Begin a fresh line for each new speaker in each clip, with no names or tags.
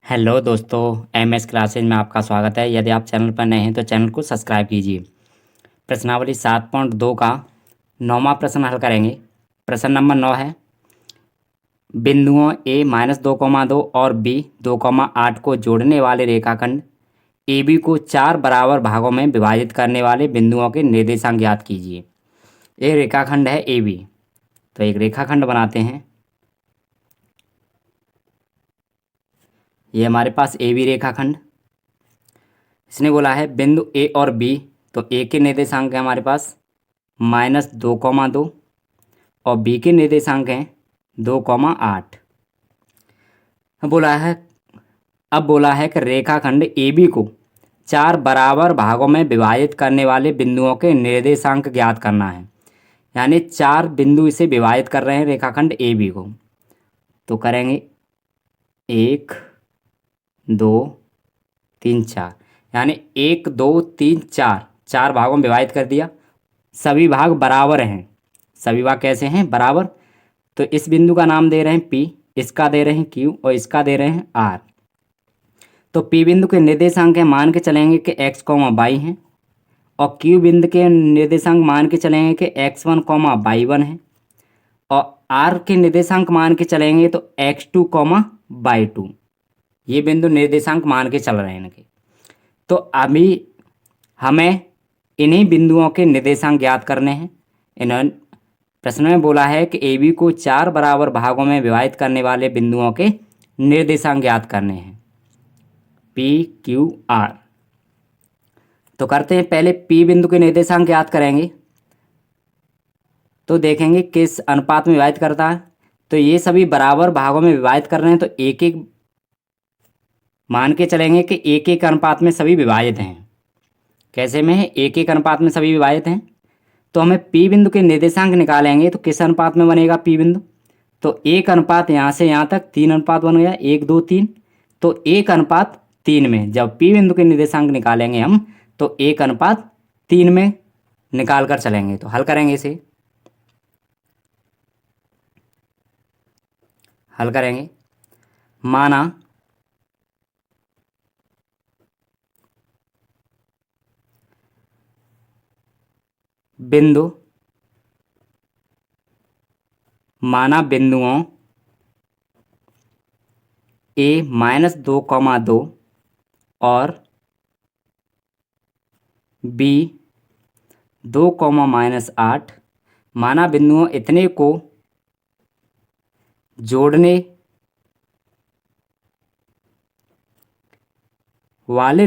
Hello दोस्तों, MS classes में आपका स्वागत है। यदि आप चैनल पर नए हैं तो चैनल को सब्सक्राइब कीजिए। प्रश्नावली 7.2 का 9वां प्रश्न हल करेंगे। प्रश्न नंबर 9 है, बिंदुओं ए -2,2 और बी 2,8 को जोड़ने वाले रेखाखंड ए बी को 4 बराबर भागों में विभाजित करने वाले बिंदुओं के निर्देशांक ज्ञात कीजिए। ये रेखाखंड है ए बी। तो एक रेखाखंड बनाते हैं। ये हमारे पास ए बी रेखाखंड। इसने बोला है बिंदु ए और बी। तो ए के निर्देशांक है हमारे पास -2,2 और बी के निर्देशांक हैं 2,8। बोला है अब बोला है कि रेखाखंड ए बी को 4 बराबर भागों में विभाजित करने वाले बिंदुओं के निर्देशांक ज्ञात करना है। यानी 4 बिंदु इसे विभाजित कर रहे हैं रेखाखंड ए बी को। तो करेंगे 1 2 3 4, यानी 1 2 3 4, 4 भागों में विभाजित कर दिया। सभी भाग बराबर हैं। सभी भाग कैसे हैं? बराबर। तो इस बिंदु का नाम दे रहे हैं पी, इसका दे रहे हैं क्यू और इसका दे रहे हैं आर। तो पी बिंदु के निर्देशांक हैं, मान के चलेंगे कि एक्स कॉमा वाई हैं। और क्यू बिंदु के निर्देशांक मान के चलेंगे कि x1 कॉमा y1 है। और आर के निर्देशांक मान के चलेंगे तो x2 कॉमा y2। ये बिंदु निर्देशांक मान के चल रहे हैं इनके। तो अभी हमें इन्हीं बिंदुओं के निर्देशांक ज्ञात करने हैं। इन्होंने प्रश्न में बोला है कि ए बी को 4 बराबर भागों में विभाजित करने वाले बिंदुओं के निर्देशांक ज्ञात करने हैं, पी क्यू आर। तो करते हैं, पहले पी बिंदु के निर्देशांक ज्ञात करेंगे। तो देखेंगे किस अनुपात में विभाजित करता है। तो ये सभी बराबर भागों में विभाजित कर रहे हैं, तो एक एक मान के चलेंगे कि एक एक अनुपात में सभी विभाजित हैं। कैसे में है? एक एक अनुपात में सभी विभाजित हैं। तो हमें पी बिंदु के निर्देशांक निकालेंगे तो किस अनुपात में बनेगा पी बिंदु? तो 1 अनुपात यहाँ से यहाँ तक 3 अनुपात बन गया, 1 2 3। तो 1:3 में जब पी बिंदु के निर्देशांक निकालेंगे हम, तो 1:3 में निकाल कर चलेंगे। तो हल करेंगे, इसे हल करेंगे। माना बिंदु माना बिंदुओं ए -2,2 और बी 2,-8 माना बिंदुओं इतने को जोड़ने वाले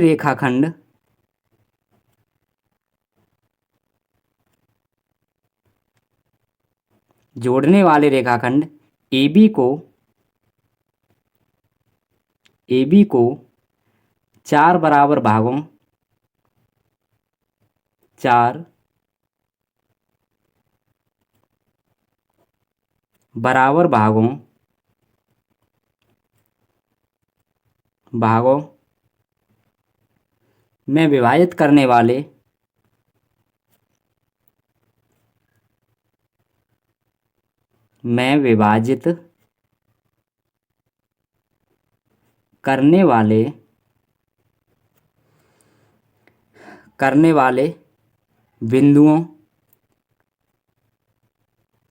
रेखाखंड ए बी को 4 बराबर भागों 4 बराबर भागों में विभाजित करने वाले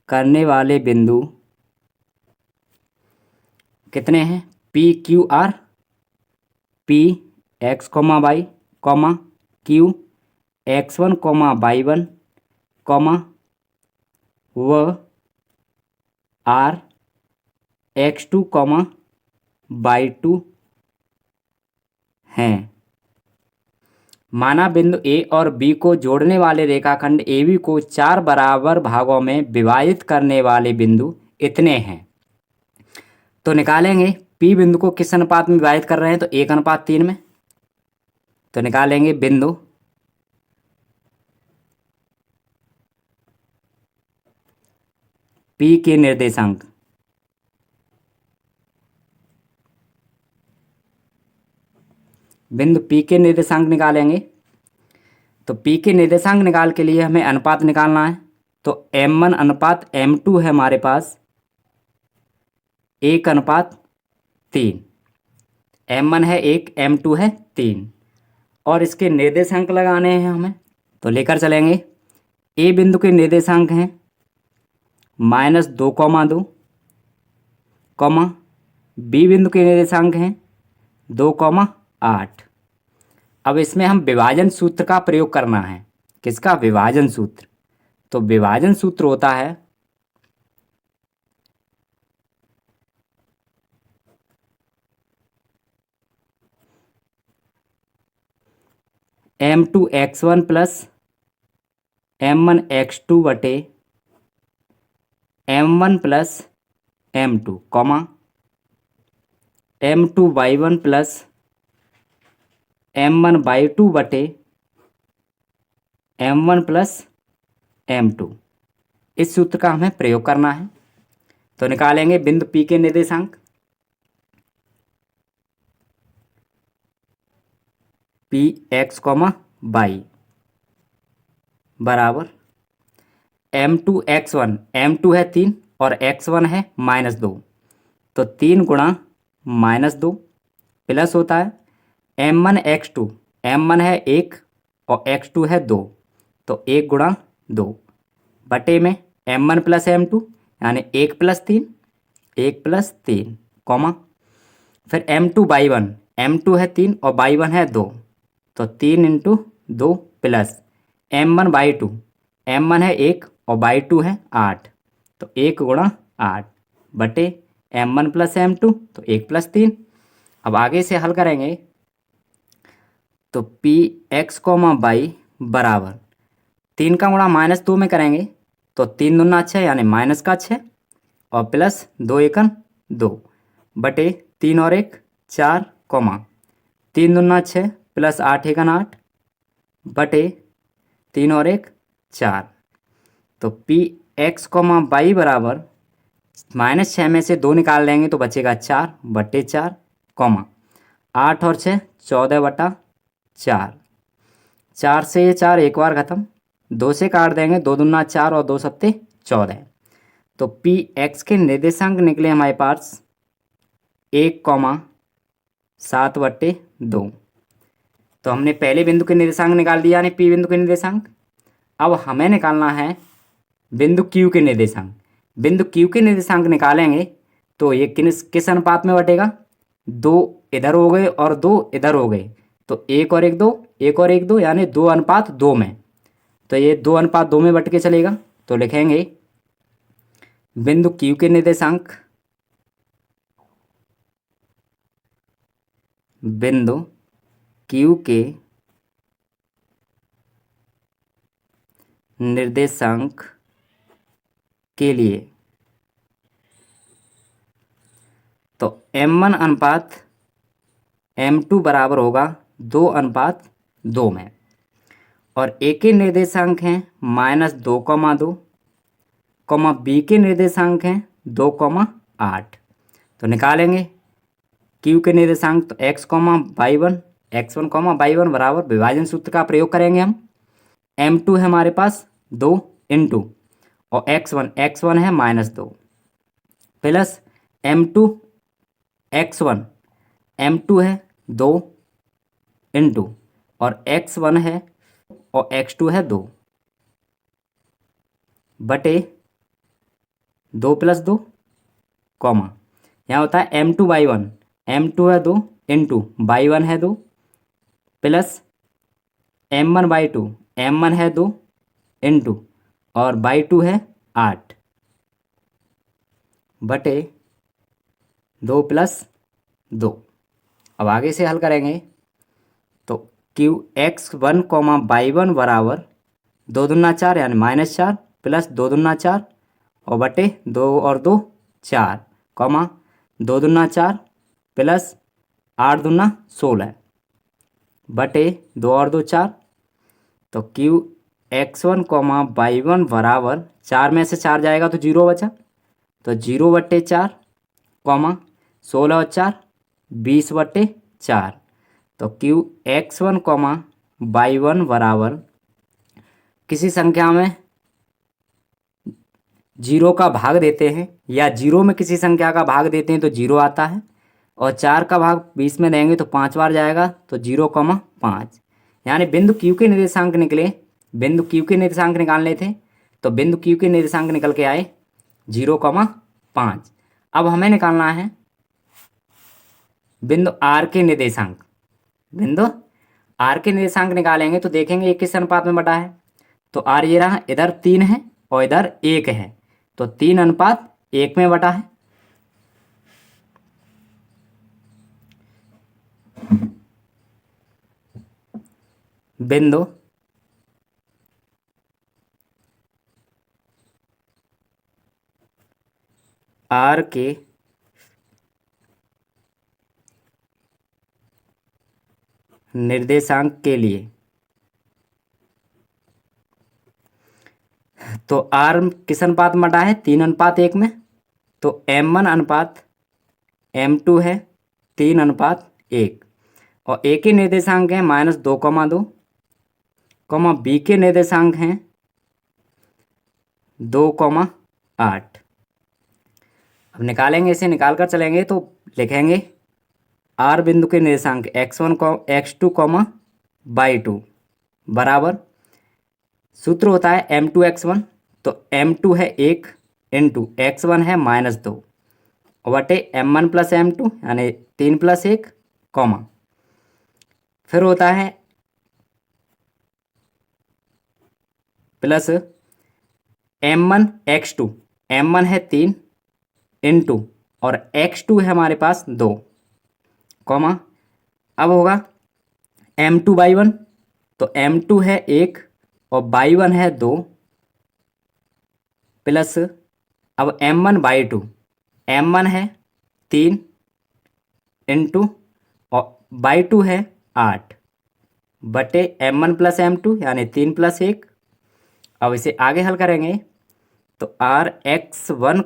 करने वाले बिंदु कितने हैं? P Q R. P X comma Y comma Q x1 comma y1 comma व आर x2 कॉमा y2 हैं। माना बिंदु ए और बी को जोड़ने वाले रेखाखंड ए बी को 4 बराबर भागों में विभाजित करने वाले बिंदु इतने हैं। तो निकालेंगे पी बिंदु को किस अनुपात में विभाजित कर रहे हैं, तो 1:3 में। तो निकालेंगे बिंदु पी के निर्देशांक। बिंदु पी के निर्देशांक निकालेंगे। तो पी के निर्देशांक निकाल के लिए हमें अनुपात निकालना है। तो m1 अनुपात m2 है हमारे पास 1:3। m1 है 1, m2 है 3 और इसके निर्देशांक लगाने हैं हमें, तो लेकर चलेंगे। ए बिंदु के निर्देशांक हैं -2,2, कॉमा बी बिंदु के निर्देशांक हैं 2,8। अब इसमें हम विभाजन सूत्र का प्रयोग करना है। किसका? विभाजन सूत्र। तो विभाजन सूत्र होता है m2x1 प्लस m1x2 बटे m1 plus m2, comma m2y1 plus m1y2 बटे m1 प्लस m2। इस सूत्र का हमें प्रयोग करना है। तो निकालेंगे बिंदु P के निर्देशांक। पी एक्स कॉमा वाई बराबर m2x1, m2 है 3 और x1 है -2, तो 3 गुणा -2 प्लस होता है m1x2, m1 है 1 और x2 है 2, तो 1 गुणा 2 बटे में m1 प्लस m2 यानी 1 प्लस 3, 1 प्लस 3, कॉमा फिर m2y1, m2 है 3 और y1 है 2, तो 3 इंटू 2 प्लस m1y2, m1 है 1 और y2 है 8, तो 1 गुणा 8 बटे m1 प्लस m2, तो 1 प्लस 3। अब आगे से हल करेंगे तो पी एक्स कॉमा वाई बराबर 3 का गुणा -2 में करेंगे तो 3 दूना 6 यानी माइनस का 6 और प्लस 2 एकन 2 बटे 3 और 1 4, कॉमा 3 दूना 6 प्लस 8 एकन 8 बटे 3 और 1 4। तो पी एक्स कॉमा वाई बराबर -6 में से 2 निकाल लेंगे तो बचेगा 4 बटे 4, कॉमा 8 और 6 14 बटा 4। 4 से ये 4 एक बार ख़त्म, 2 से काट देंगे, 2 दूना 4 और 2 सत्ते 14। तो पी एक्स के निर्देशांक निकले हमारे पास 1,7 बटे 2। तो हमने पहले बिंदु के निर्देशांक निकाल दिया यानी पी बिंदु के निर्देशांक। अब हमें निकालना है बिंदु क्यू के निर्देशांक। बिंदु क्यू के निर्देशांक निकालेंगे तो ये किस अनुपात में बटेगा? 2 इधर हो गए और 2 इधर हो गए, तो 1 और 1 2, 1 और 1 2 यानी 2:2 में। तो ये 2:2 में बट के चलेगा। तो लिखेंगे बिंदु क्यू के निर्देशांक, बिंदु क्यू के निर्देशांक के लिए तो m1 अनुपात m2 बराबर होगा 2:2 में और ए के निर्देशांक हैं -2,2, कॉमा बी के निर्देशांक हैं 2,8। तो निकालेंगे क्यू के निर्देशांक। तो x1, बराबर विभाजन सूत्र का प्रयोग करेंगे हम। m2 है हमारे पास 2 इंटू और x1 है -2 प्लस m2 है 2 इंटू और x1 है और x2 है 2 बटे 2 + 2, कॉमा यहाँ होता है m2y1, m2 है 2 इंटू y1 है 2 प्लस m1y2, m1 है 2 इंटू और y2 है 8 बटे 2 + 2। अब आगे से हल करेंगे तो Qx1, y1 बराबर 2 दूना 4 यानी -4 प्लस 2 दूना 4 और बटे 2 और 2 4, कॉमा 2 दूना 4 प्लस 8 दूना 16 बटे 2 और 2 4। तो Qx1, y1 बराबर 4 में से 4 जाएगा तो 0 बचा, तो 0 बटे 4, कॉमा 16 और 4 20 बटे 4। तो Qx1, y1 बराबर किसी संख्या में 0 का भाग देते हैं या 0 में किसी संख्या का भाग देते हैं तो 0 आता है, और 4 का भाग 20 में देंगे तो 5 बार जाएगा, तो 0,5। यानी बिंदु क्यू के निर्देशांक निकले, बिंदु क्यू के निर्देशांक निकालने थे, तो बिंदु क्यू के निर्देशांक निकल के आए 0,5। अब हमें निकालना है बिंदु आर के निर्देशांक। बिंदु आर के निर्देशांक निकालेंगे तो देखेंगे ये किस अनुपात में बटा है। तो आर ये रहा, इधर 3 है और इधर 1 है, तो 3:1 में बटा है। बिंदु आर के निर्देशांक के लिए, तो आर किस अनुपात में बटा है, 3:1 में, तो M1:M2 है 3:1। और ए के निर्देशांक हैं -2,2, बी के निर्देशांक हैं 2,8। अब निकालेंगे, इसे निकाल कर चलेंगे तो लिखेंगे आर बिंदु के निर्देशांक x1 x2 y2 बराबर, सूत्र होता है M2x1, तो M2 है 1 इंटू x1 है -2 बटे M1 + M2 यानी 3 + 1, फिर होता है प्लस M1 x2, M1 है 3 इंटू और x2 है हमारे पास 2, अब होगा M2 y1, तो M2 है 1 और y1 है 2 प्लस अब M1 y2, M1 है 3 इंटू और y2 है 8 बटे M1 + M2 यानी 3 + 1। अब इसे आगे हल करेंगे तो Rx1,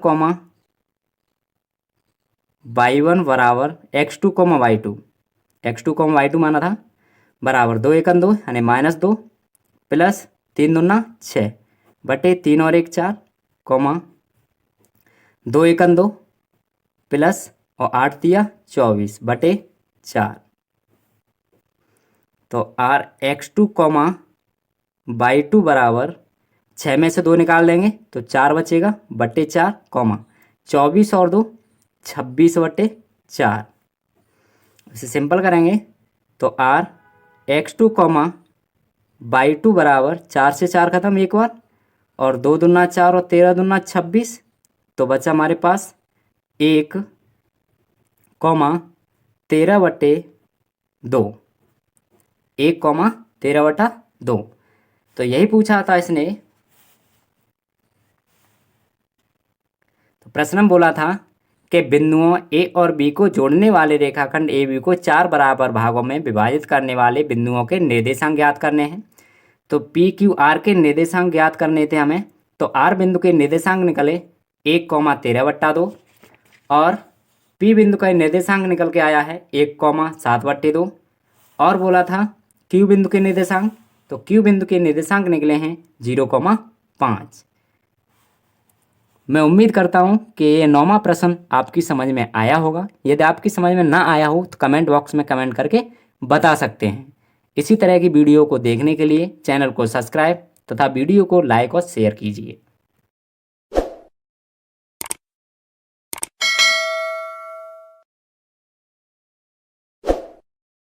y1 बराबर x2, y2, x2, y2 माना था, बराबर 2 × 2 यानी -2 प्लस 3 दूना 6 बटे 3 और 1 4, 2 × 2 प्लस और 8 दिया 24 बटे 4। तो Rx2, y2 बराबर 6 में से 2 निकाल देंगे तो 4 बचेगा बटे 4, 24 और 2 26 बटे 4। इसे सिंपल करेंगे तो Rx2, y2 बराबर 4 से 4 खत्म एक बार, और 2 दूना 4 और 13 दूना 26, तो बचा हमारे पास 1, 13 बटे 2, 1, 13 बटा 2। तो यही पूछा था इसने। तो प्रश्न में बोला था कि बिंदुओं ए और बी को जोड़ने वाले रेखाखंड ए बी को 4 बराबर भागों में विभाजित करने वाले बिंदुओं के निर्देशांक ज्ञात करने हैं। तो पी क्यू आर के निर्देशांक ज्ञात करने थे हमें। तो आर बिंदु के निर्देशांक निकले 1, 13 बट्टा 2, और पी बिंदु का निर्देशांक निकल के आया है 1, 7 बट्टे 2। और बोला था क्यू बिंदु के निर्देशांक, तो क्यू बिंदु के निर्देशांक निकले हैं 0,5। मैं उम्मीद करता हूं कि ये 9वां प्रश्न आपकी समझ में आया होगा। यदि आपकी समझ में ना आया हो तो कमेंट बॉक्स में कमेंट करके बता सकते हैं। इसी तरह की वीडियो को देखने के लिए चैनल को सब्सक्राइब तथा वीडियो को लाइक और शेयर कीजिए।